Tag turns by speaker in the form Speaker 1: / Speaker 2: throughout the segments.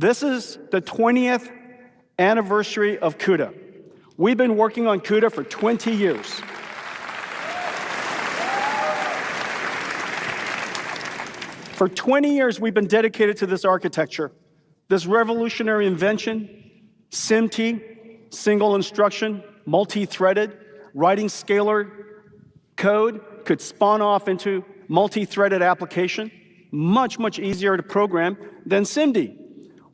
Speaker 1: This is the 20th anniversary of CUDA. We've been working on CUDA for 20 years. For 20 years, we've been dedicated to this architecture, this revolutionary invention, SIMT, single instruction, multi-threaded, writing scalar code could spawn off into multi-threaded application, much, much easier to program than SIMD.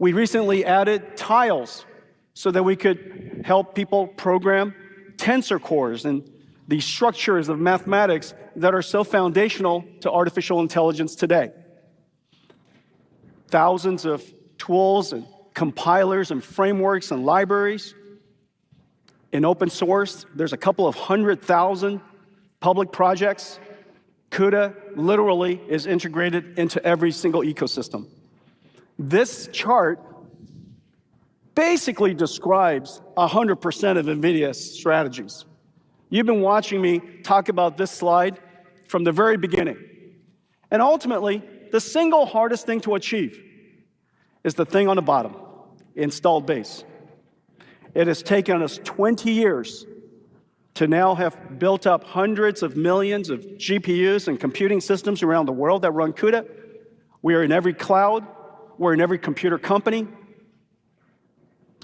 Speaker 1: We recently added tiles so that we could help people program tensor cores and the structures of mathematics that are so foundational to artificial intelligence today. Thousands of tools and compilers and frameworks and libraries. In open source, there's a couple of 100,000 public projects. CUDA literally is integrated into every single ecosystem. This chart basically describes 100% of NVIDIA's strategies. You've been watching me talk about this slide from the very beginning. And ultimately, the single hardest thing to achieve is the thing on the bottom, installed base. It has taken us 20 years to now have built up hundreds of millions of GPUs and computing systems around the world that run CUDA. We are in every cloud. We're in every computer company.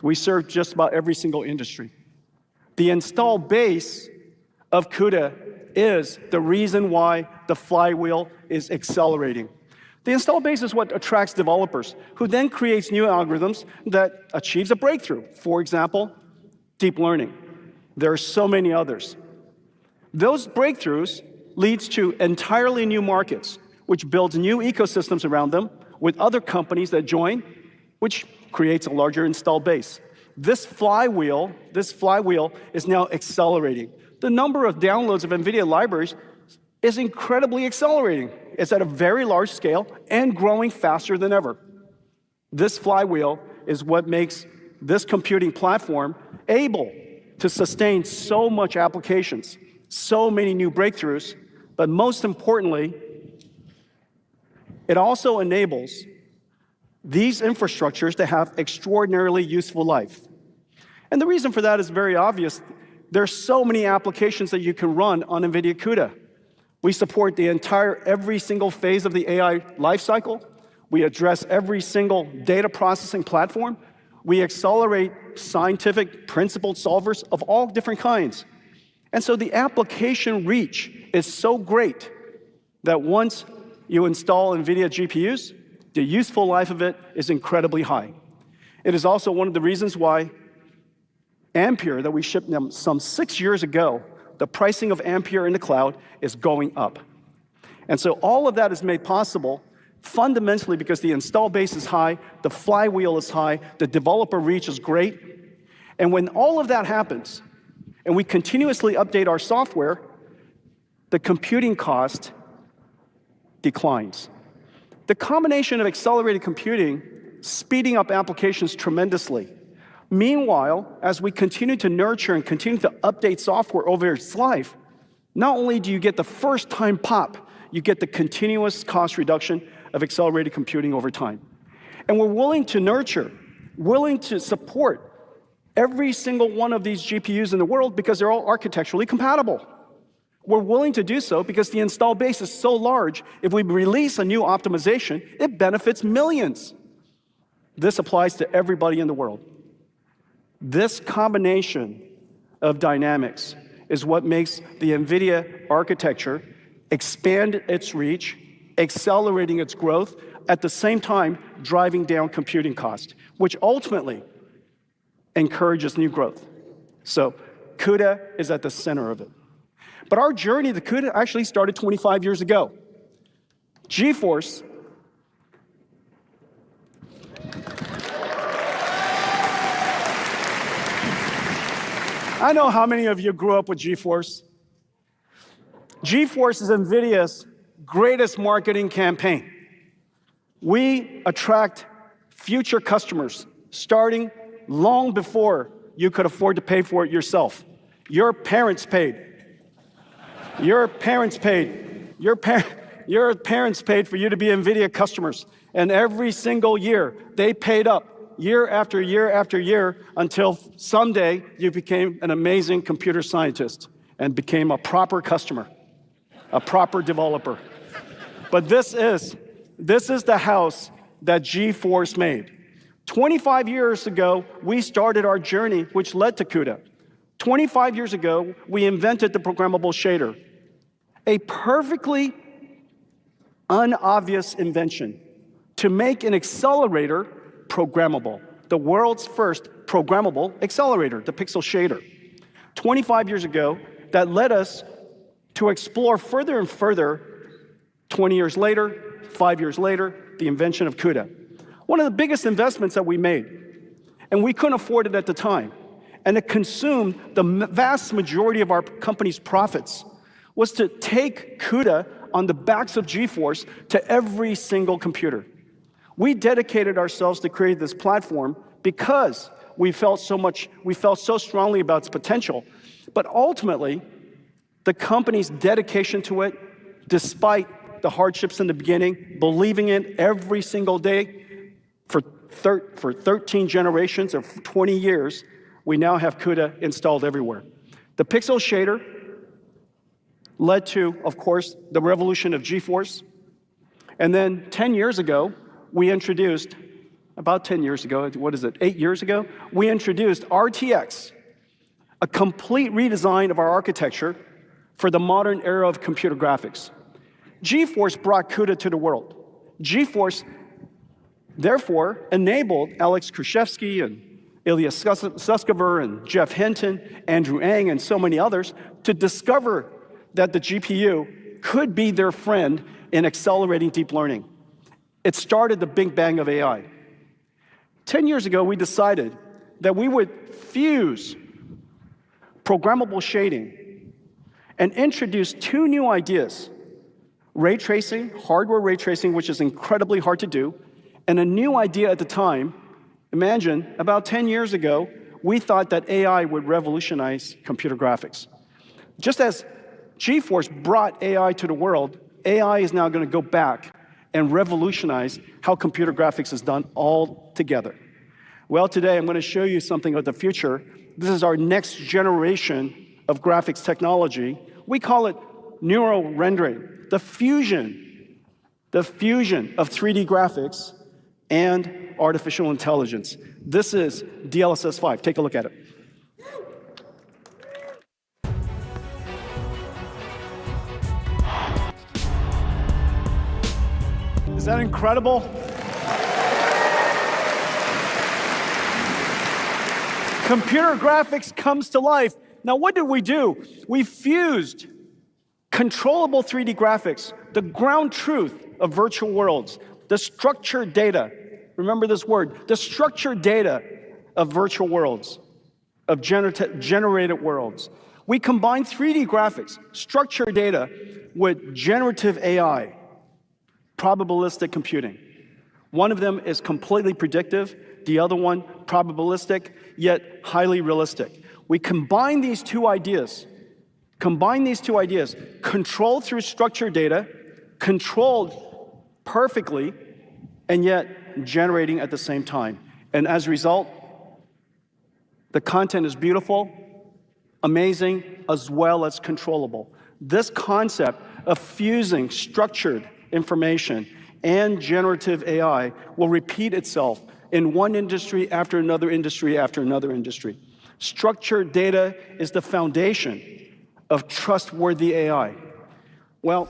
Speaker 1: We serve just about every single industry. The installed base of CUDA is the reason why the flywheel is accelerating. The installed base is what attracts developers, who then creates new algorithms that achieves a breakthrough. For example, deep learning. There are so many others. Those breakthroughs leads to entirely new markets, which builds new ecosystems around them with other companies that join, which creates a larger installed base. This flywheel is now accelerating. The number of downloads of NVIDIA libraries is incredibly accelerating. It's at a very large scale and growing faster than ever. This flywheel is what makes this computing platform able to sustain so much applications, so many new breakthroughs, but most importantly, it also enables these infrastructures to have extraordinarily useful life. And the reason for that is very obvious. There's so many applications that you can run on NVIDIA CUDA. We support every single phase of the AI lifecycle. We address every single data processing platform. We accelerate scientific principled solvers of all different kinds. And so the application reach is so great that once you install NVIDIA GPUs, the useful life of it is incredibly high. It is also one of the reasons why Ampere, that we shipped them some 6 years ago, the pricing of Ampere in the cloud is going up. And so all of that is made possible fundamentally because the install base is high, the flywheel is high, the developer reach is great. And when all of that happens, and we continuously update our software, the computing cost declines. The combination of accelerated computing, speeding up applications tremendously. Meanwhile, as we continue to nurture and continue to update software over its life, not only do you get the first-time pop, you get the continuous cost reduction of accelerated computing over time. And we're willing to nurture, willing to support every single one of these GPUs in the world because they're all architecturally compatible. We're willing to do so because the install base is so large, if we release a new optimization, it benefits millions. This applies to everybody in the world. This combination of dynamics is what makes the NVIDIA architecture expand its reach, accelerating its growth, at the same time driving down computing cost, which ultimately encourages new growth. So CUDA is at the center of it. But our journey to CUDA actually started 25 years ago. GeForce I know how many of you grew up with GeForce. GeForce is NVIDIA's greatest marketing campaign. We attract future customers starting long before you could afford to pay for it yourself. Your parents paid. Your parents paid. Your parents paid for you to be NVIDIA customers. And every single year, they paid up year after year after year until someday you became an amazing computer scientist and became a proper customer, a proper developer. But this is the house that GeForce made. 25 years ago, we started our journey, which led to CUDA. 25 years ago, we invented the programmable shader, a perfectly unobvious invention to make an accelerator programmable, the world's first programmable accelerator, the pixel shader. 25 years ago, that led us to explore further and further. 20 years later, 5 years later, the invention of CUDA. One of the biggest investments that we made, and we couldn't afford it at the time, and it consumed the vast majority of our company's profits, was to take CUDA on the backs of GeForce to every single computer. We dedicated ourselves to create this platform because we felt so strongly about its potential. But ultimately, the company's dedication to it, despite the hardships in the beginning, believing in every single day, for 13 generations or 20 years, we now have CUDA installed everywhere. The pixel shader led to, of course, the revolution of GeForce. And then 10 years ago, we introduced, about 10 years ago, 8 years ago, we introduced RTX, a complete redesign of our architecture for the modern era of computer graphics. GeForce brought CUDA to the world. GeForce, therefore, enabled Alex Krizhevsky and Ilya Sutskever and Jeff Hinton, Andrew Ng, and so many others to discover that the GPU could be their friend in accelerating deep learning. It started the big bang of AI. 10 years ago, we decided that we would fuse programmable shading and introduce two new ideas: ray tracing, hardware ray tracing, which is incredibly hard to do, and a new idea at the time. Imagine, about 10 years ago, we thought that AI would revolutionize computer graphics. Just as GeForce brought AI to the world, AI is now going to go back and revolutionize how computer graphics is done altogether. Well, today I'm going to show you something of the future. This is our next generation of graphics technology. We call it neural rendering, the fusion of 3D graphics and artificial intelligence. This is DLSS 5. Take a look at it. Is that incredible? Computer graphics comes to life. Now, what did we do? We fused controllable 3D graphics, the ground truth of virtual worlds, the structured data. Remember this word, the structured data of virtual worlds, of generated worlds. We combined 3D graphics, structured data, with generative AI, probabilistic computing. One of them is completely predictive, the other one probabilistic, yet highly realistic. We combine these two ideas, controlled through structured data, controlled perfectly, and yet generating at the same time. And as a result, the content is beautiful, amazing, as well as controllable. This concept of fusing structured information and generative AI will repeat itself in one industry after another industry after another industry. Structured data is the foundation of trustworthy AI. Well,